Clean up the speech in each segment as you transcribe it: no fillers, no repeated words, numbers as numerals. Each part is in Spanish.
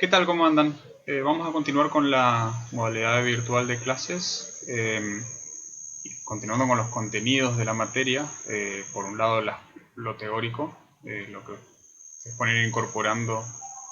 ¿Qué tal? ¿Cómo andan? Vamos a continuar con la modalidad virtual de clases, y continuando con los contenidos de la materia. Por un lado, lo teórico, lo que se pueden ir incorporando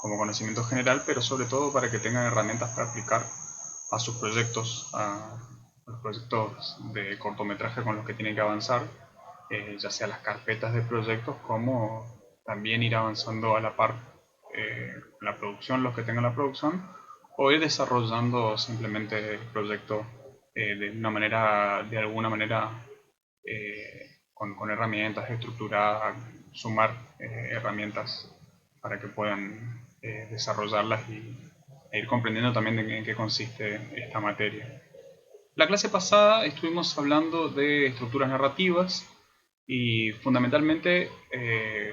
como conocimiento general, pero sobre todo para que tengan herramientas para aplicar a sus proyectos, a los proyectos de cortometraje con los que tienen que avanzar, ya sea las carpetas de proyectos, como también ir avanzando a la par la producción, los que tengan la producción, o ir desarrollando simplemente el proyecto de alguna manera, con herramientas estructuradas, sumar herramientas para que puedan desarrollarlas e ir comprendiendo también en qué consiste esta materia. La clase pasada estuvimos hablando de estructuras narrativas y fundamentalmente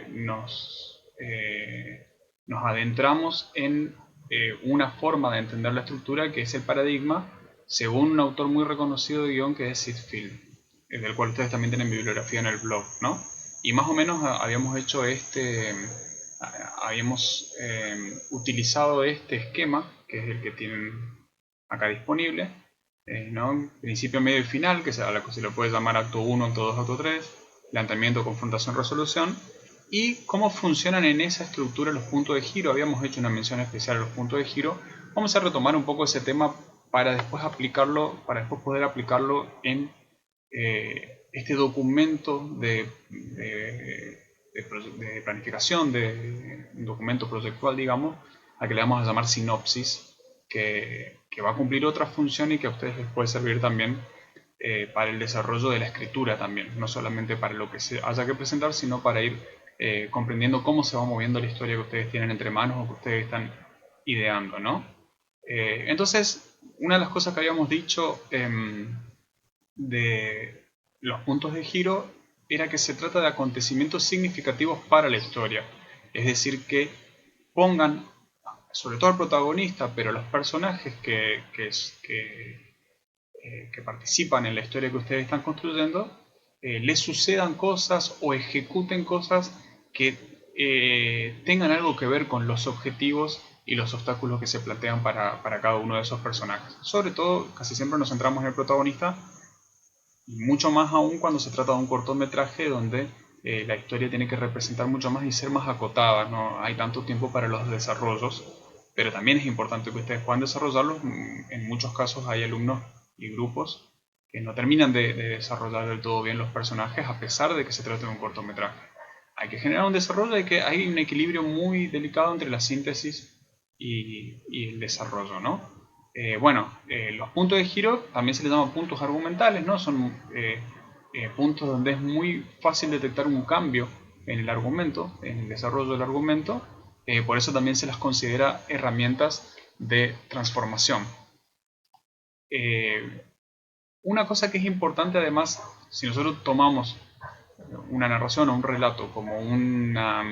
nos adentramos en una forma de entender la estructura que es el paradigma, según un autor muy reconocido de guión que es Sid Field, del cual ustedes también tienen bibliografía en el blog, ¿no? Y más o menos habíamos utilizado este esquema, que es el que tienen acá disponible, ¿no? Principio, medio y final, a la que se lo puede llamar acto 1, acto 2, acto 3, planteamiento, confrontación, resolución, y cómo funcionan en esa estructura los puntos de giro. Habíamos hecho una mención especial a los puntos de giro. Vamos a retomar un poco ese tema para después poder aplicarlo en este documento de planificación, de un documento proyectual, digamos, a que le vamos a llamar sinopsis, que va a cumplir otra función y que a ustedes les puede servir también para el desarrollo de la escritura también, no solamente para lo que se haya que presentar, sino para ir comprendiendo cómo se va moviendo la historia que ustedes tienen entre manos o que ustedes están ideando, ¿no? Entonces, una de las cosas que habíamos dicho de los puntos de giro era que se trata de acontecimientos significativos para la historia, es decir, que pongan, sobre todo al protagonista, pero a los personajes que participan en la historia que ustedes están construyendo, les sucedan cosas o ejecuten cosas que tengan algo que ver con los objetivos y los obstáculos que se plantean para cada uno de esos personajes. Sobre todo, casi siempre nos centramos en el protagonista, y mucho más aún cuando se trata de un cortometraje donde la historia tiene que representar mucho más y ser más acotada, no hay tanto tiempo para los desarrollos, pero también es importante que ustedes puedan desarrollarlos. En muchos casos hay alumnos y grupos que no terminan de desarrollar del todo bien los personajes a pesar de que se trate de un cortometraje. Hay que generar un desarrollo, hay un equilibrio muy delicado entre la síntesis y el desarrollo, ¿no? Los puntos de giro también se les llama puntos argumentales, ¿no? Son puntos donde es muy fácil detectar un cambio en el argumento, en el desarrollo del argumento. Por eso también se las considera herramientas de transformación. Una cosa que es importante además, si nosotros tomamos una narración o un relato como una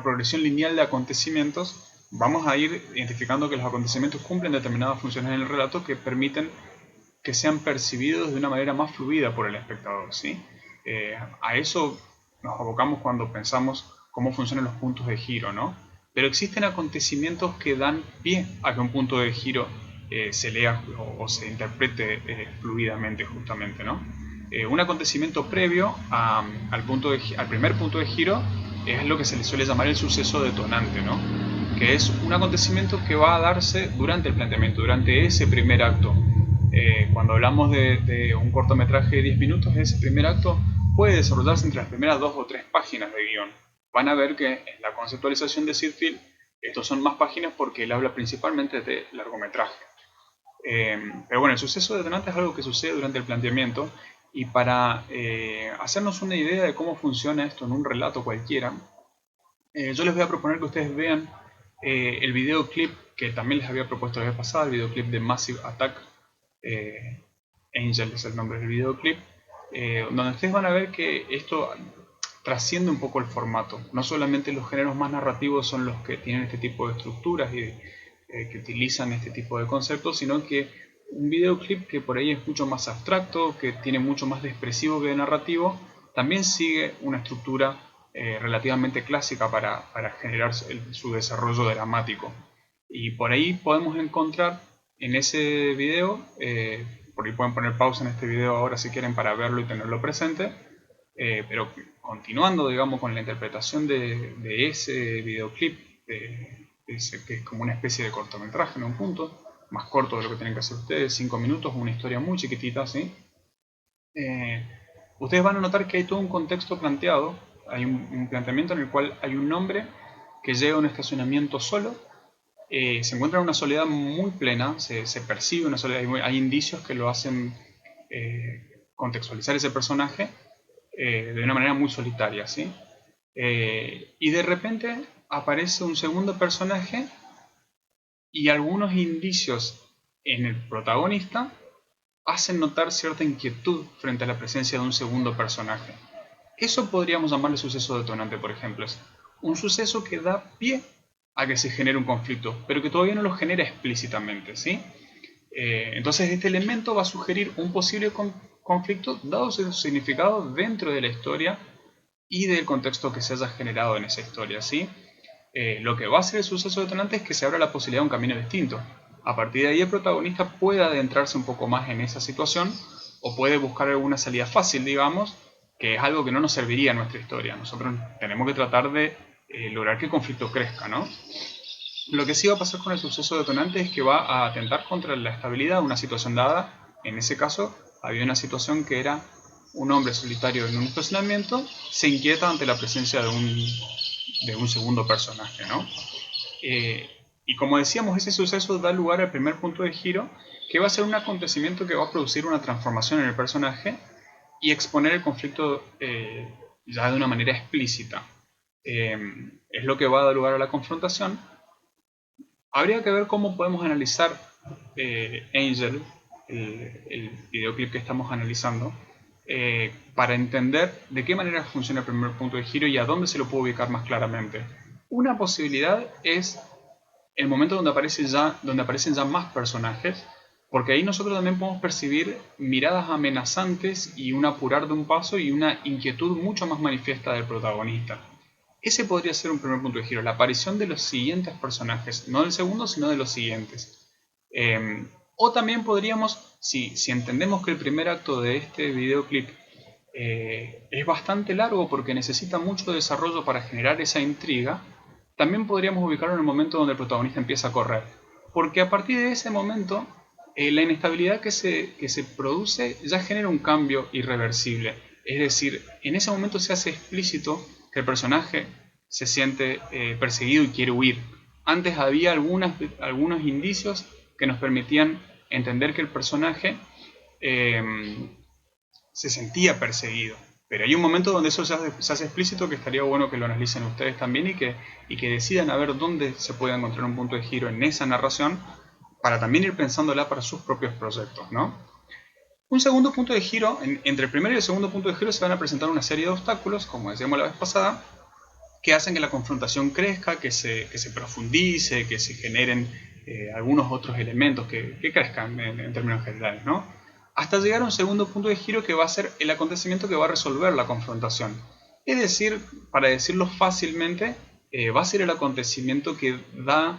progresión lineal de acontecimientos, vamos a ir identificando que los acontecimientos cumplen determinadas funciones en el relato que permiten que sean percibidos de una manera más fluida por el espectador, ¿sí? A eso nos abocamos cuando pensamos cómo funcionan los puntos de giro, ¿no? Pero existen acontecimientos que dan pie a que un punto de giro se lea o se interprete fluidamente, justamente, ¿no? Un acontecimiento previo al primer punto de giro es lo que se le suele llamar el suceso detonante, ¿no? Que es un acontecimiento que va a darse durante el planteamiento, durante ese primer acto. Cuando hablamos de un cortometraje de 10 minutos, ese primer acto puede desarrollarse entre las primeras 2 o 3 páginas de guión. Van a ver que en la conceptualización de Sid Field, estos son más páginas porque él habla principalmente de largometraje. Pero bueno, el suceso detonante es algo que sucede durante el planteamiento, y para hacernos una idea de cómo funciona esto en un relato cualquiera, yo les voy a proponer que ustedes vean el videoclip que también les había propuesto la vez pasada, el videoclip de Massive Attack. Angel es el nombre del videoclip, donde ustedes van a ver que esto trasciende un poco el formato. No solamente los géneros más narrativos son los que tienen este tipo de estructuras y que utilizan este tipo de conceptos, sino que un videoclip que por ahí es mucho más abstracto, que tiene mucho más de expresivo que de narrativo, también sigue una estructura relativamente clásica para generar su desarrollo dramático. Y por ahí podemos encontrar en ese video, por ahí pueden poner pausa en este video ahora si quieren para verlo y tenerlo presente, pero continuando, digamos, con la interpretación de ese videoclip, que es como una especie de cortometraje en un punto, más corto de lo que tienen que hacer ustedes, 5 minutos, una historia muy chiquitita, ¿sí? Ustedes van a notar que hay todo un contexto planteado, hay un planteamiento en el cual hay un hombre que llega a un estacionamiento solo, se encuentra en una soledad muy plena, se percibe una soledad, hay indicios que lo hacen contextualizar ese personaje de una manera muy solitaria, ¿sí? Y de repente aparece un segundo personaje y algunos indicios en el protagonista hacen notar cierta inquietud frente a la presencia de un segundo personaje. Eso podríamos llamarle suceso detonante, por ejemplo. Es un suceso que da pie a que se genere un conflicto, pero que todavía no lo genera explícitamente, ¿sí? Entonces este elemento va a sugerir un posible conflicto dado su significado dentro de la historia y del contexto que se haya generado en esa historia, ¿sí? Lo que va a hacer el suceso detonante es que se abra la posibilidad de un camino distinto. A partir de ahí el protagonista puede adentrarse un poco más en esa situación o puede buscar alguna salida fácil, digamos, que es algo que no nos serviría en nuestra historia. Nosotros tenemos que tratar de lograr que el conflicto crezca, ¿no? Lo que sí va a pasar con el suceso detonante es que va a atentar contra la estabilidad de una situación dada. En ese caso, había una situación que era un hombre solitario en un estacionamiento, se inquieta ante la presencia de un segundo personaje, ¿no? Y como decíamos, ese suceso da lugar al primer punto de giro, que va a ser un acontecimiento que va a producir una transformación en el personaje y exponer el conflicto ya de una manera explícita. Es lo que va a dar lugar a la confrontación. Habría que ver cómo podemos analizar Angel, el videoclip que estamos analizando, para entender de qué manera funciona el primer punto de giro y a dónde se lo puede ubicar más claramente. Una posibilidad es el momento donde aparecen ya más personajes, porque ahí nosotros también podemos percibir miradas amenazantes y un apurar de un paso y una inquietud mucho más manifiesta del protagonista. Ese podría ser un primer punto de giro, la aparición de los siguientes personajes, no del segundo, sino de los siguientes. O también podríamos, si entendemos que el primer acto de este videoclip es bastante largo porque necesita mucho desarrollo para generar esa intriga, también podríamos ubicarlo en el momento donde el protagonista empieza a correr. Porque a partir de ese momento, la inestabilidad que se produce ya genera un cambio irreversible. Es decir, en ese momento se hace explícito que el personaje se siente perseguido y quiere huir. Antes había algunos indicios que nos permitían entender que el personaje se sentía perseguido. Pero hay un momento donde eso se hace explícito, que estaría bueno que lo analicen ustedes también y que decidan a ver dónde se puede encontrar un punto de giro en esa narración para también ir pensándola para sus propios proyectos, ¿no? Un segundo punto de giro, entre el primer y el segundo punto de giro se van a presentar una serie de obstáculos, como decíamos la vez pasada, que hacen que la confrontación crezca, que se profundice, que se generen algunos otros elementos que crezcan en términos generales, ¿no? Hasta llegar a un segundo punto de giro que va a ser el acontecimiento que va a resolver la confrontación. Es decir, para decirlo fácilmente, va a ser el acontecimiento que da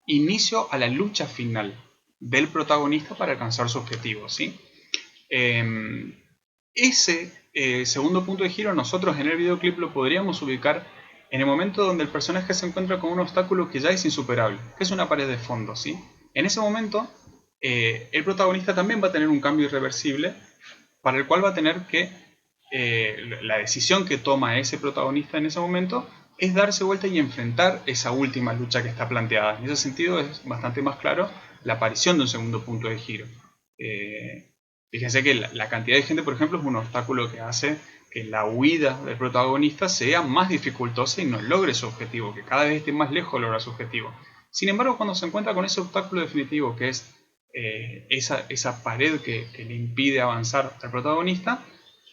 inicio a la lucha final del protagonista para alcanzar su objetivo, ¿sí? Ese segundo punto de giro nosotros en el videoclip lo podríamos ubicar en el momento donde el personaje se encuentra con un obstáculo que ya es insuperable, que es una pared de fondo, ¿sí? En ese momento, el protagonista también va a tener un cambio irreversible para el cual va a tener que, la decisión que toma ese protagonista en ese momento es darse vuelta y enfrentar esa última lucha que está planteada. En ese sentido es bastante más claro la aparición de un segundo punto de giro. Fíjense que la cantidad de gente, por ejemplo, es un obstáculo que hace que la huida del protagonista sea más dificultosa y no logre su objetivo, que cada vez esté más lejos de lograr su objetivo. Sin embargo, cuando se encuentra con ese obstáculo definitivo, que es esa pared que le impide avanzar al protagonista,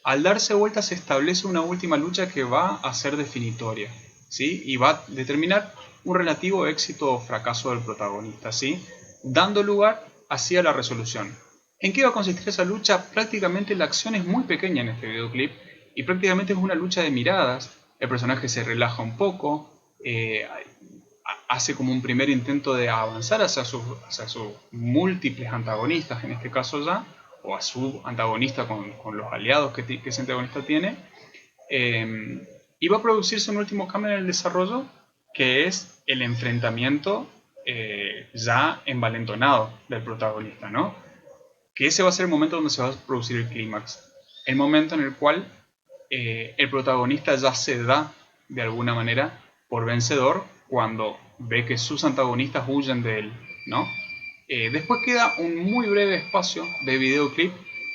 al darse vuelta se establece una última lucha que va a ser definitoria, ¿sí? Y va a determinar un relativo éxito o fracaso del protagonista, ¿sí? Dando lugar así a la resolución. ¿En qué va a consistir esa lucha? Prácticamente la acción es muy pequeña en este videoclip y prácticamente es una lucha de miradas. el personaje se relaja un poco, hace como un primer intento de avanzar hacia sus múltiples antagonistas, en este caso ya, o a su antagonista con los aliados que ese antagonista tiene, y va a producirse un último cambio en el desarrollo, que es el enfrentamiento ya envalentonado del protagonista, ¿no? Que ese va a ser el momento donde se va a producir el clímax. El momento en el cual el protagonista ya se da de alguna manera por vencedor cuando ve que sus antagonistas huyen de él, ¿no? Después queda un muy breve espacio de videoclip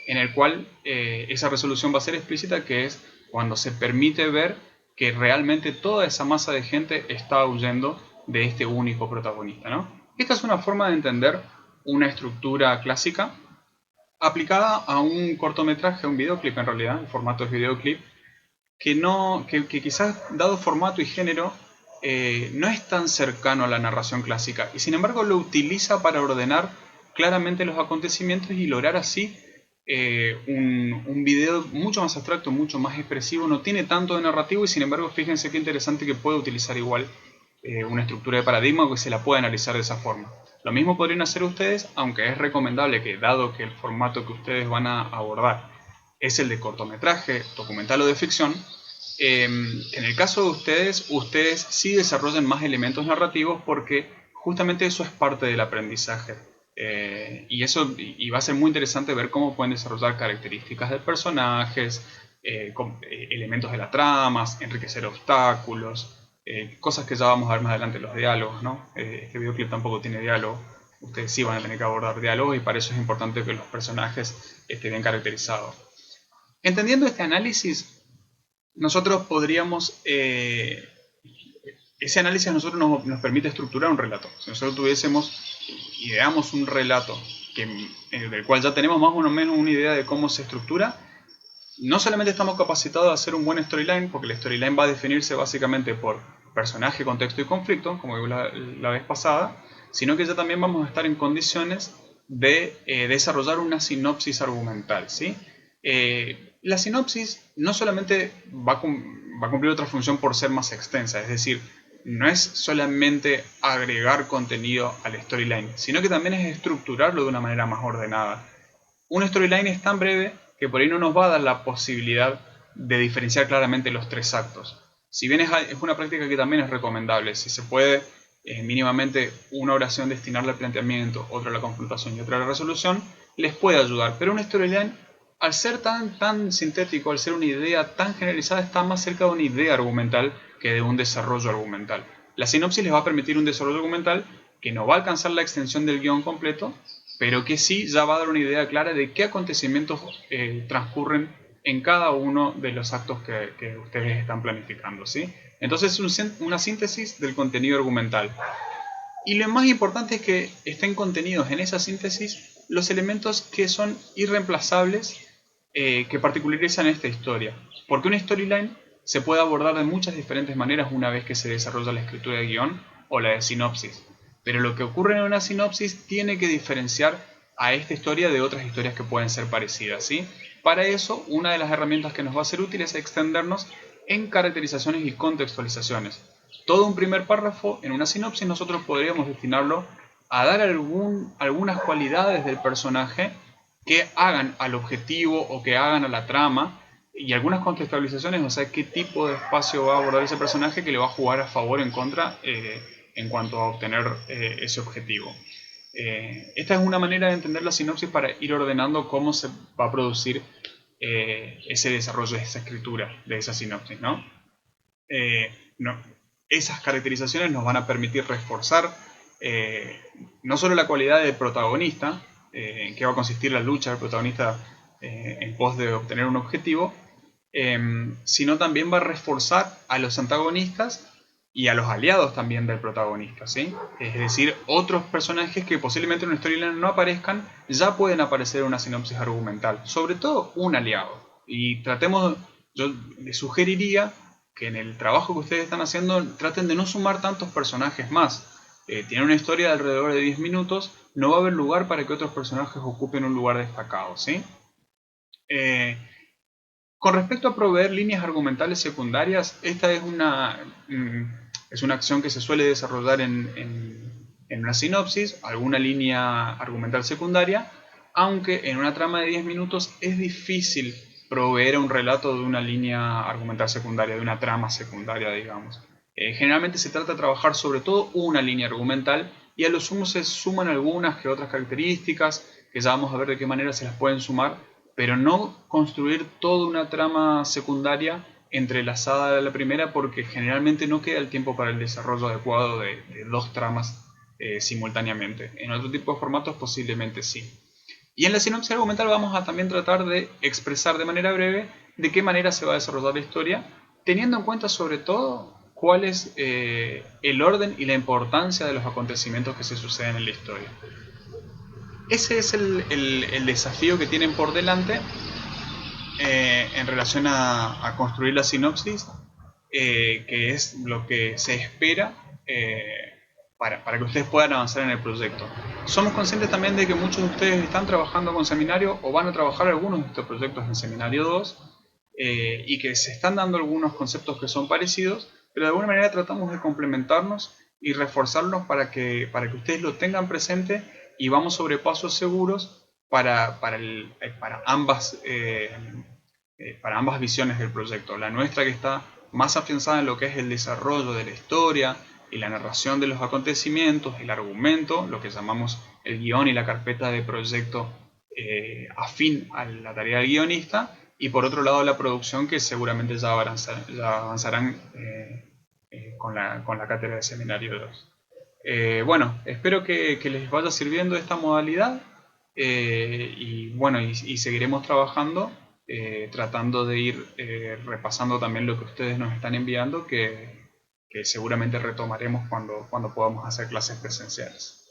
en el cual esa resolución va a ser explícita, que es cuando se permite ver que realmente toda esa masa de gente está huyendo de este único protagonista, ¿no? Esta es una forma de entender una estructura clásica aplicada a un cortometraje, a un videoclip en realidad, el formato es videoclip, que quizás dado formato y género no es tan cercano a la narración clásica y sin embargo lo utiliza para ordenar claramente los acontecimientos y lograr así un video mucho más abstracto, mucho más expresivo, no tiene tanto de narrativo y sin embargo fíjense qué interesante que puede utilizar igual una estructura de paradigma que se la puede analizar de esa forma. Lo mismo podrían hacer ustedes, aunque es recomendable que dado que el formato que ustedes van a abordar es el de cortometraje, documental o de ficción, en el caso de ustedes sí desarrollan más elementos narrativos porque justamente eso es parte del aprendizaje. Y va a ser muy interesante ver cómo pueden desarrollar características de personajes, elementos de la trama, enriquecer obstáculos, cosas que ya vamos a ver más adelante en los diálogos, ¿no? Este videoclip tampoco tiene diálogo. Ustedes sí van a tener que abordar diálogos y para eso es importante que los personajes estén bien caracterizados. Entendiendo este análisis, nosotros podríamos, ese análisis a nosotros nos permite estructurar un relato. Si nosotros ideamos un relato del cual ya tenemos más o menos una idea de cómo se estructura, no solamente estamos capacitados a hacer un buen storyline, porque el storyline va a definirse básicamente por personaje, contexto y conflicto, como vimos la vez pasada, sino que ya también vamos a estar en condiciones de desarrollar una sinopsis argumental, ¿sí? La sinopsis no solamente va a cumplir otra función por ser más extensa, es decir, no es solamente agregar contenido al storyline, sino que también es estructurarlo de una manera más ordenada. Un storyline es tan breve que por ahí no nos va a dar la posibilidad de diferenciar claramente los tres actos. Si bien es una práctica que también es recomendable, si se puede mínimamente una oración destinarle al planteamiento, otra a la confrontación y otra a la resolución, les puede ayudar. Pero un storyline, al ser tan sintético, al ser una idea tan generalizada, está más cerca de una idea argumental que de un desarrollo argumental. La sinopsis les va a permitir un desarrollo argumental que no va a alcanzar la extensión del guión completo, pero que sí ya va a dar una idea clara de qué acontecimientos transcurren en cada uno de los actos que ustedes están planificando, ¿sí? Entonces es una síntesis del contenido argumental. Y lo más importante es que estén contenidos en esa síntesis los elementos que son irreemplazables que particularizan esta historia. Porque una storyline se puede abordar de muchas diferentes maneras una vez que se desarrolla la escritura de guión o la de sinopsis. Pero lo que ocurre en una sinopsis tiene que diferenciar a esta historia de otras historias que pueden ser parecidas, ¿sí? Para eso, una de las herramientas que nos va a ser útil es extendernos en caracterizaciones y contextualizaciones. Todo un primer párrafo en una sinopsis nosotros podríamos destinarlo a dar algunas cualidades del personaje que hagan al objetivo o que hagan a la trama y algunas contextualizaciones, o sea, qué tipo de espacio va a abordar ese personaje que le va a jugar a favor o en contra en cuanto a obtener ese objetivo. Esta es una manera de entender la sinopsis para ir ordenando cómo se va a producir ese desarrollo de esa escritura, de esa sinopsis, ¿no? No, esas caracterizaciones nos van a permitir reforzar no solo la cualidad del protagonista, en qué va a consistir la lucha del protagonista en pos de obtener un objetivo, sino también va a reforzar a los antagonistas y a los aliados también del protagonista, ¿sí? Es decir, otros personajes que posiblemente en una storyline no aparezcan, ya pueden aparecer en una sinopsis argumental, sobre todo un aliado. Y yo les sugeriría que en el trabajo que ustedes están haciendo traten de no sumar tantos personajes más. Tiene una historia de alrededor de 10 minutos, no va a haber lugar para que otros personajes ocupen un lugar destacado, ¿sí? Con respecto a proveer líneas argumentales secundarias, esta es una acción que se suele desarrollar en una sinopsis, alguna línea argumental secundaria, aunque en una trama de 10 minutos es difícil proveer un relato de una línea argumental secundaria, de una trama secundaria, digamos. Generalmente se trata de trabajar sobre todo una línea argumental y a lo sumo se suman algunas que otras características, que ya vamos a ver de qué manera se las pueden sumar, pero no construir toda una trama secundaria entrelazada a la primera, porque generalmente no queda el tiempo para el desarrollo adecuado de dos tramas simultáneamente. En otro tipo de formatos posiblemente sí. Y en la sinopsis argumental vamos a también tratar de expresar de manera breve de qué manera se va a desarrollar la historia, teniendo en cuenta sobre todo cuál es el orden y la importancia de los acontecimientos que se suceden en la historia. Ese es el desafío que tienen por delante en relación a construir la sinopsis, que es lo que se espera para que ustedes puedan avanzar en el proyecto. Somos conscientes también de que muchos de ustedes están trabajando con seminario o van a trabajar algunos de estos proyectos en seminario 2 y que se están dando algunos conceptos que son parecidos, pero de alguna manera tratamos de complementarnos y reforzarlos para que ustedes lo tengan presente y vamos sobre pasos seguros para ambas visiones del proyecto. La nuestra, que está más afianzada en lo que es el desarrollo de la historia y la narración de los acontecimientos, el argumento, lo que llamamos el guión y la carpeta de proyecto afín a la tarea del guionista, y por otro lado la producción, que seguramente ya avanzarán con la cátedra de seminario 2. Bueno, espero que les vaya sirviendo esta modalidad y bueno, y seguiremos trabajando tratando de ir repasando también lo que ustedes nos están enviando, que seguramente retomaremos cuando podamos hacer clases presenciales.